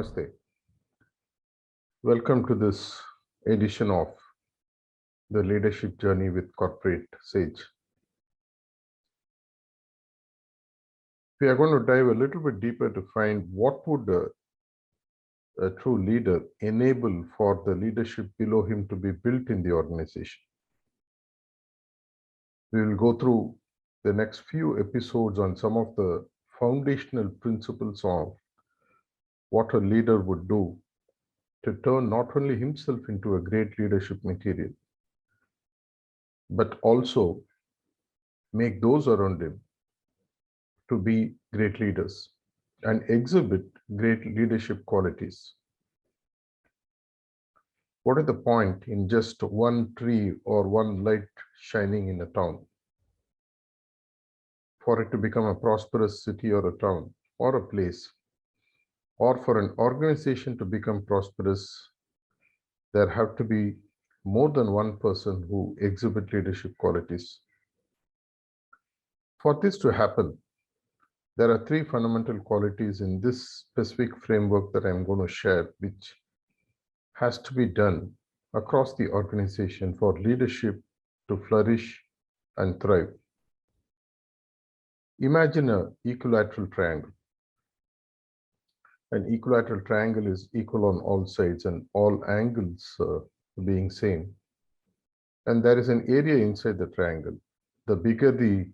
Namaste. Welcome to this edition of the Leadership Journey with Corporate Sage. We are going to dive a little bit deeper to find what would a true leader enable for the leadership below him to be built in the organization. We will go through the next few episodes on some of the foundational principles of what a leader would do to turn not only himself into a great leadership material, but also make those around him to be great leaders and exhibit great leadership qualities. What is the point in just one tree or one light shining in a town? For it to become a prosperous city or a town or a place, or for an organization to become prosperous, there have to be more than one person who exhibit leadership qualities. For this to happen, there are three fundamental qualities in this specific framework that I'm going to share, which has to be done across the organization for leadership to flourish and thrive. Imagine an equilateral triangle. An equilateral triangle is equal on all sides and all angles being same. And there is an area inside the triangle. The bigger the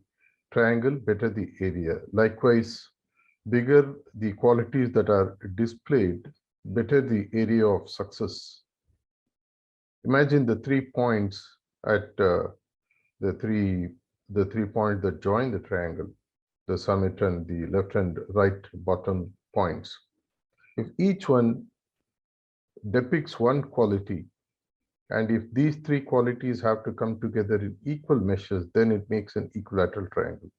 triangle, better the area. Likewise, bigger the qualities that are displayed, better the area of success. Imagine the 3 points at the three points that join the triangle, the summit and the left and right bottom points. If each one depicts one quality, and if these three qualities have to come together in equal measures, then it makes an equilateral triangle.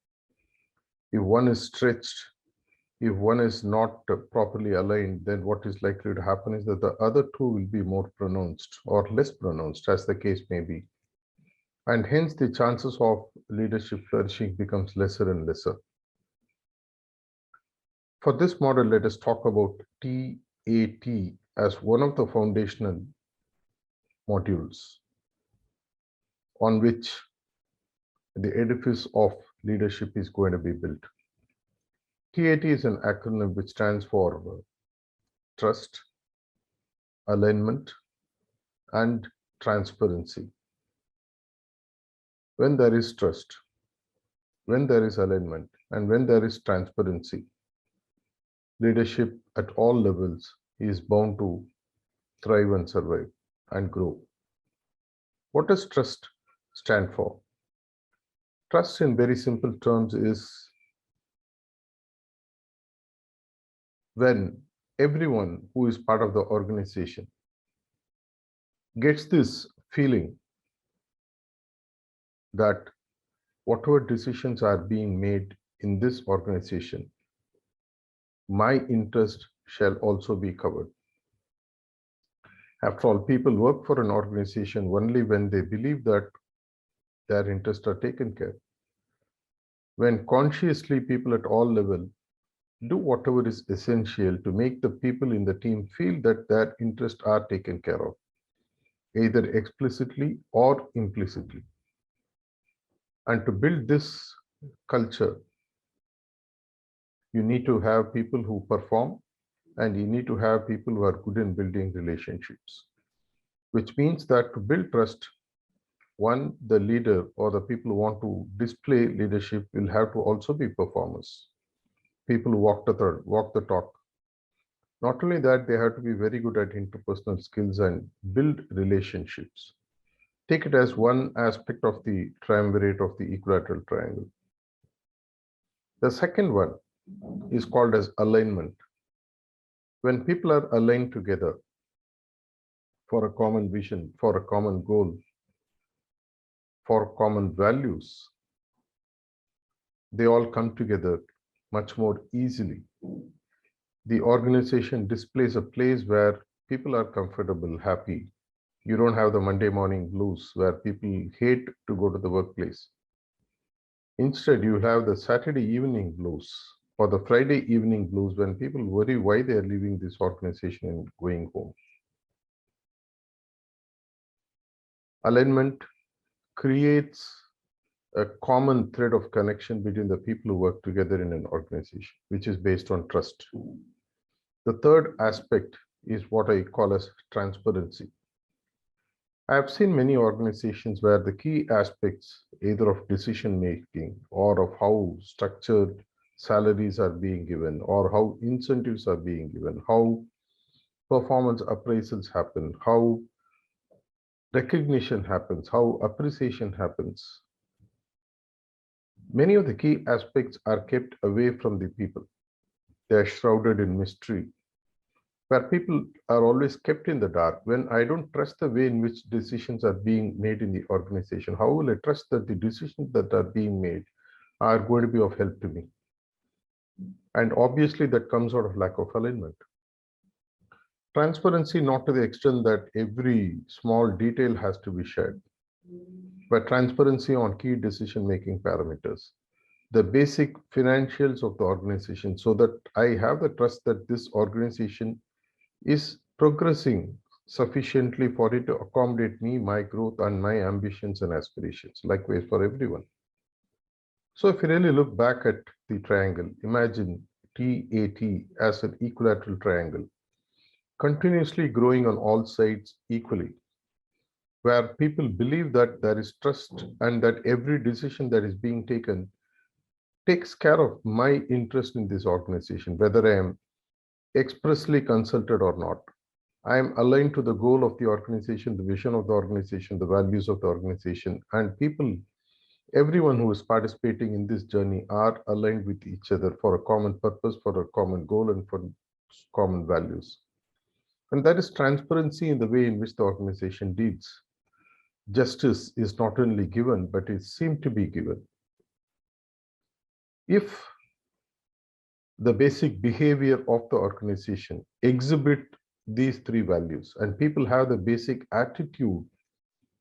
If one is stretched, if one is not properly aligned, then what is likely to happen is that the other two will be more pronounced or less pronounced, as the case may be. And hence the chances of leadership flourishing becomes lesser and lesser. For this model, let us talk about TAT as one of the foundational modules on which the edifice of leadership is going to be built. TAT is an acronym which stands for trust, alignment, and transparency. When there is trust, when there is alignment, and when there is transparency, leadership at all levels is bound to thrive and survive and grow. What does trust stand for? Trust in very simple terms is when everyone who is part of the organization gets this feeling that whatever decisions are being made in this organization, my interest shall also be covered. After all, people work for an organization only when they believe that their interests are taken care of. When consciously people at all levels do whatever is essential to make the people in the team feel that their interests are taken care of, either explicitly or implicitly. And to build this culture, you need to have people who perform, and you need to have people who are good in building relationships, which means that to build trust, one, the leader or the people who want to display leadership will have to also be performers, people who walk the talk. Not only that, they have to be very good at interpersonal skills and build relationships. Take it as one aspect of the triumvirate of the equilateral triangle. The second one is called as alignment. When people are aligned together for a common vision, for a common goal, for common values, they all come together much more easily. The organization displays a place where people are comfortable, happy. You don't have the Monday morning blues where people hate to go to the workplace. Instead, you have the Saturday evening blues or the Friday evening blues when people worry why they are leaving this organization and going home. Alignment creates a common thread of connection between the people who work together in an organization, which is based on trust. The third aspect is what I call as transparency. I have seen many organizations where the key aspects, either of decision making or of how structured salaries are being given, or how incentives are being given, how performance appraisals happen, how recognition happens, how appreciation happens. Many of the key aspects are kept away from the people. They are shrouded in mystery, where people are always kept in the dark. When I don't trust the way in which decisions are being made in the organization, how will I trust that the decisions that are being made are going to be of help to me? And obviously that comes out of lack of alignment. Transparency, not to the extent that every small detail has to be shared, but transparency on key decision-making parameters, the basic financials of the organization, so that I have the trust that this organization is progressing sufficiently for it to accommodate me, my growth, and my ambitions and aspirations, likewise for everyone. So if you really look back at the triangle, imagine TAT as an equilateral triangle, continuously growing on all sides equally, where people believe that there is trust and that every decision that is being taken takes care of my interest in this organization, whether I am expressly consulted or not. I am aligned to the goal of the organization, the vision of the organization, the values of the organization, and people, everyone who is participating in this journey are aligned with each other for a common purpose, for a common goal, and for common values. And that is transparency in the way in which the organization deals. Justice is not only given, but is seen to be given. If the basic behavior of the organization exhibit these three values, and people have the basic attitude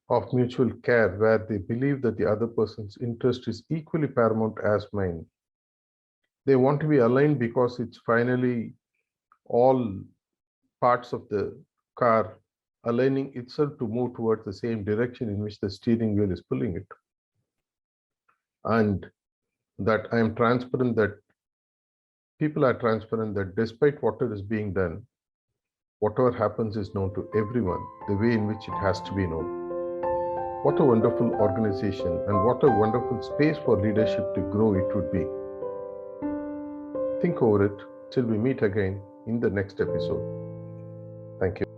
of mutual care, where they believe that the other person's interest is equally paramount as mine, they want to be aligned because it's finally all parts of the car aligning itself to move towards the same direction in which the steering wheel is pulling it. And that I am transparent, that people are transparent, that despite whatever is being done, whatever happens is known to everyone, the way in which it has to be known. What a wonderful organization and what a wonderful space for leadership to grow it would be. Think over it till we meet again in the next episode. Thank you.